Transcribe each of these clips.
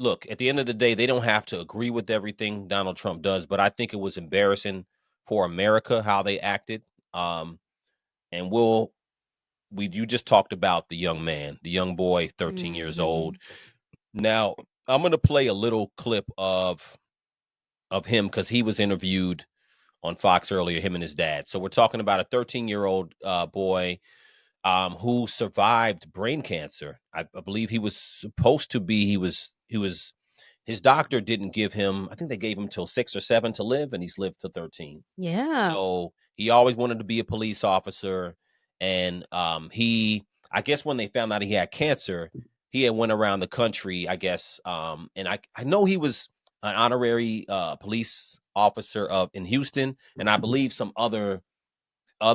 look, at the end of the day, they don't have to agree with everything Donald Trump does, but I think it was embarrassing for America how they acted. Um, and you just talked about the young man, the young boy, 13 years Hmm. old. Now, I'm going to play a little clip of him because he was interviewed on Fox earlier, him and his dad. So we're talking about a 13-year-old boy who survived brain cancer. I believe he was supposed to be. He was. His doctor didn't give him. I think they gave him till 6 or 7 to live, and he's lived to 13. Yeah. So he always wanted to be a police officer, and I guess when they found out he had cancer, he had went around the country. I guess, and I know he was an honorary police officer of in Houston, and I believe some other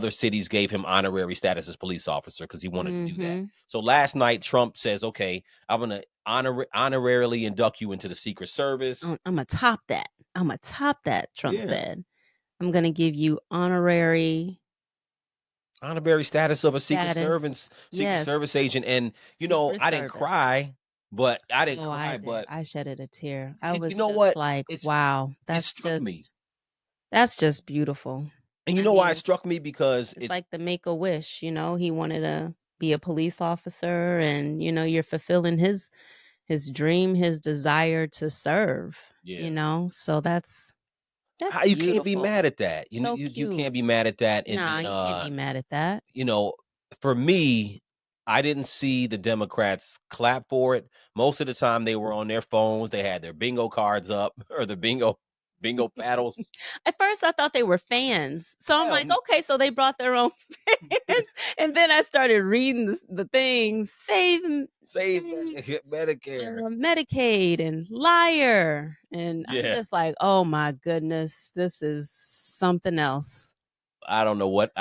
cities gave him honorary status as police officer because he wanted to do that. Hmm. So last night, Trump says, "Okay, I'm gonna honorarily induct you into the Secret Service." I'm gonna top that. I'm gonna top that. Trump Yeah, said, "I'm gonna give you honorary honorary status of a status." Secret Yes, Service agent. And Secret I didn't Service. cry, but I didn't Oh, I cry, did. but I shedded a tear. I you was know just what? like, It's wow, it struck me, that's just beautiful. and you I know why it mean, struck me because it's it's like the make a wish, he wanted to be a police officer, and you're fulfilling his dream, his desire to serve, yeah. So that's How you can't be beautiful. mad at that? So You cute. can't be mad at that, and Nah, then you can't be mad at that. you know, for me, I didn't see the Democrats clap for it. Most of the time, they were on their phones. They had their bingo cards up or the bingo paddles. At first, I thought they were fans. So I'm Yeah, like, okay, so they brought their own fans. And then I started reading the things, save saving Medicare. Medicaid and liar. And I'm Yeah, just like, oh my goodness, this is something else. I don't know what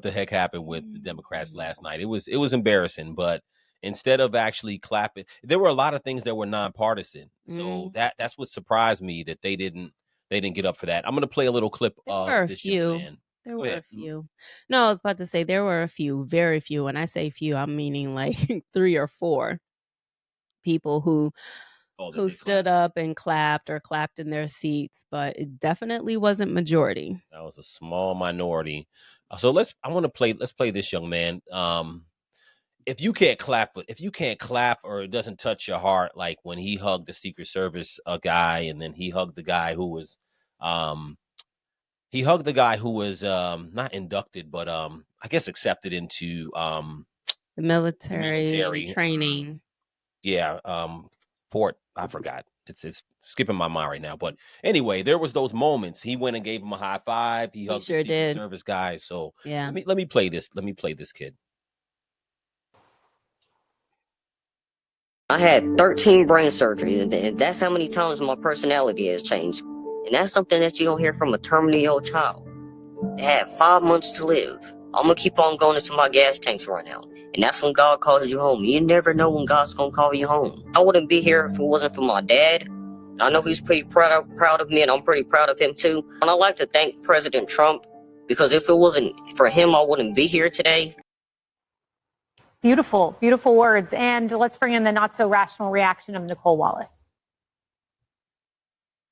the heck happened with the Democrats last night. It was embarrassing, but instead of actually clapping, there were a lot of things that were nonpartisan. So Mm. that's what surprised me that they didn't get up for that. I'm gonna play a little clip There of were a this young few. man. There Go were ahead. a few. No, I was about to say there were a few, very few. When I say few, I'm meaning like three or four people who Oh, that who did clap. stood up and clapped or clapped in their seats, but it definitely wasn't majority. That was a small minority. So let's play this young man. If you can't clap or it doesn't touch your heart, like when he hugged the Secret Service guy, and then um, he hugged the guy who was not inducted, but I guess accepted into The the military and military. training. Yeah, Fort. I forgot. It's skipping my mind right now. But anyway, there was those moments. He went and gave him a high five. He He hugged the sure Secret did. Service guy. So Yeah. let me play this. Let me play this kid. I had 13 brain surgeries, and that's how many times my personality has changed. And that's something that you don't hear from a terminally ill child. They had 5 months to live. I'm gonna keep on going until my gas tanks run out. And that's when God calls you home. You never know when God's gonna call you home. I wouldn't be here if it wasn't for my dad. I know he's pretty proud of me, and I'm pretty proud of him too. And I'd like to thank President Trump, because if it wasn't for him, I wouldn't be here today. Beautiful, beautiful words. And let's bring in the not so rational reaction of Nicole Wallace.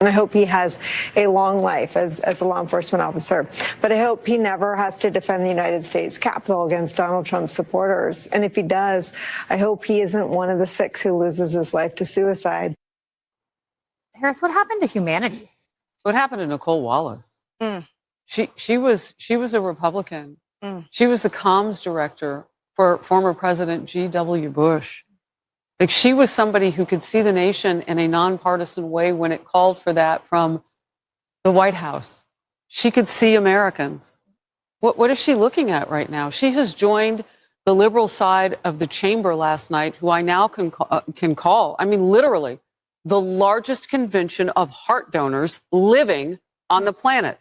I hope he has a long life as a law enforcement officer. But I hope he never has to defend the United States Capitol against Donald Trump's supporters. And if he does, I hope he isn't one of the 6 who loses his life to suicide. Harris, what happened to humanity? What happened to Nicole Wallace? She was a Republican. She was the comms director for former President G.W. Bush. Like, she was somebody who could see the nation in a nonpartisan way when it called for that from the White House. She could see Americans. What is she looking at right now? She has joined the liberal side of the chamber last night, who I now can call, I mean, literally, the largest convention of heart donors living on the planet.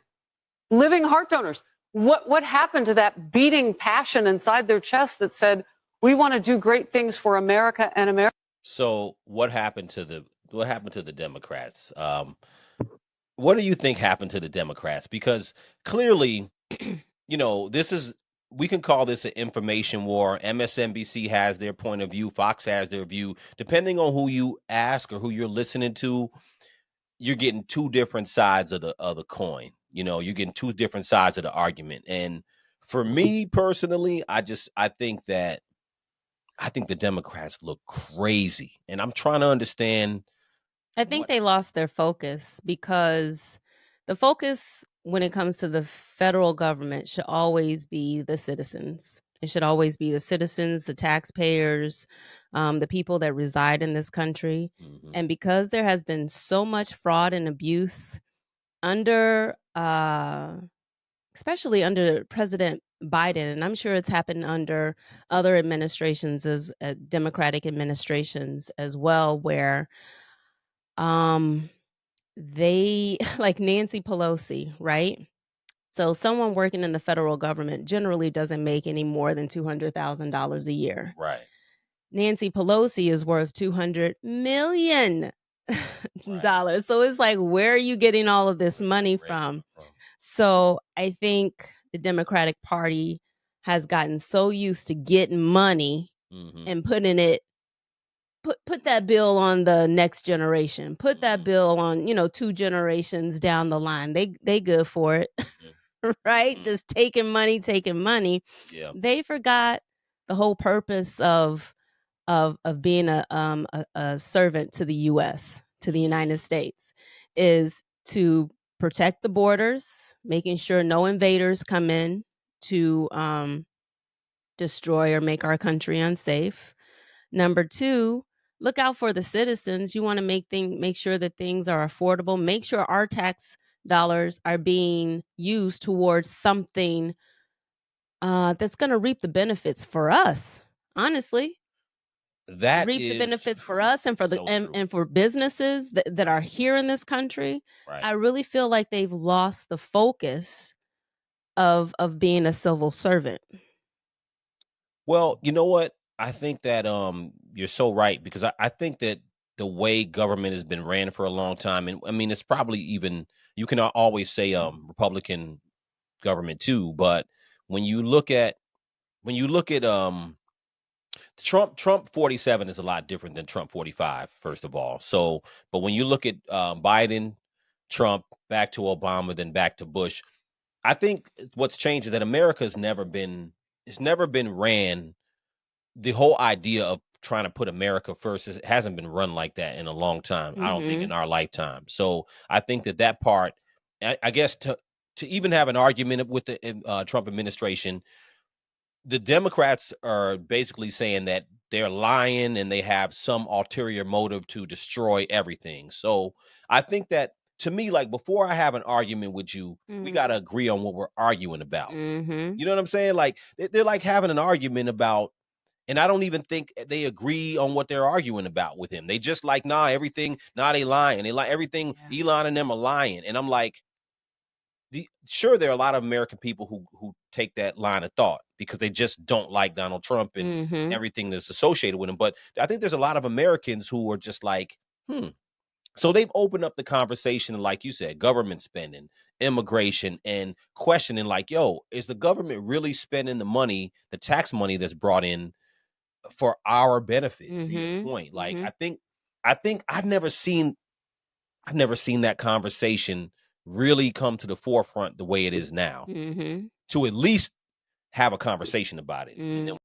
Living heart donors. What happened to that beating passion inside their chest that said, we want to do great things for America and America? So what happened to the Democrats? What do you think happened to the Democrats? Because clearly, this is we can call this an information war. MSNBC has their point of view, Fox has their view. Depending on who you ask or who you're listening to, you're getting two different sides of the coin. You know, you're getting two different sides of the argument. And for me personally, I think the Democrats look crazy. And I'm trying to understand I think what. they lost their focus because the focus when it comes to the federal government should always be the citizens. It should always be the citizens, the taxpayers, the people that reside in this country. Mhm. And because there has been so much fraud and abuse under, especially under President Biden, and I'm sure it's happened under other administrations, as Democratic administrations as well, where they like Nancy Pelosi, right? So someone working in the federal government generally doesn't make any more than $200,000 a year. Right. Nancy Pelosi is worth $200 million. Right. So it's like, where are you getting all of this Where's that money bread coming from? from? So I think the Democratic Party has gotten so used to getting money Mhm. and putting it put that bill on the next generation. Put that bill on, 2 generations down the line. They good for it. Right? Mhm. Just taking money. Yeah. They forgot the whole purpose of being a servant to the US, to the United States, is to protect the borders, making sure no invaders come in to destroy or make our country unsafe. Number 2, look out for the citizens. You want to make sure that things are affordable, make sure our tax dollars are being used towards something that's going to reap the benefits for us. Honestly, That reap the is benefits for us and for the so true. and for businesses that are here in this country. Right. I really feel like they've lost the focus of being a civil servant. Well, you know what? I think that you're so right because I think that the way government has been ran for a long time, and I mean it's probably even you can always say Republican government too, but when you look at when you look at Trump 47 is a lot different than Trump 45, first of all. So, but when you look at Biden, Trump, back to Obama, then back to Bush, I think what's changed is that America's never been it's never been ran. The whole idea of trying to put America first hasn't been run like that in a long time. I don't think in our lifetime. So I think that part, I guess to even have an argument with the Trump administration, the Democrats are basically saying that they're lying and they have some ulterior motive to destroy everything. So I think that to me, like before I have an argument with you, we got to agree on what we're arguing about. Mm-hmm. You know what I'm saying? Like they're like having an argument about, and I don't even think they agree on what they're arguing about with him. They just like, nah, everything, nah, they lying. They lie everything. Yeah. Elon and them are lying. And I'm like, sure, there are a lot of American people who take that line of thought because they just don't like Donald Trump and everything that's associated with him. But I think there's a lot of Americans who are just like, hmm. So they've opened up the conversation, like you said, government spending, immigration, and questioning, like, yo, is the government really spending the money, the tax money that's brought in for our benefit? To your point, like, I think I've never seen that conversation really come to the forefront the way it is now. To at least have a conversation about it. And then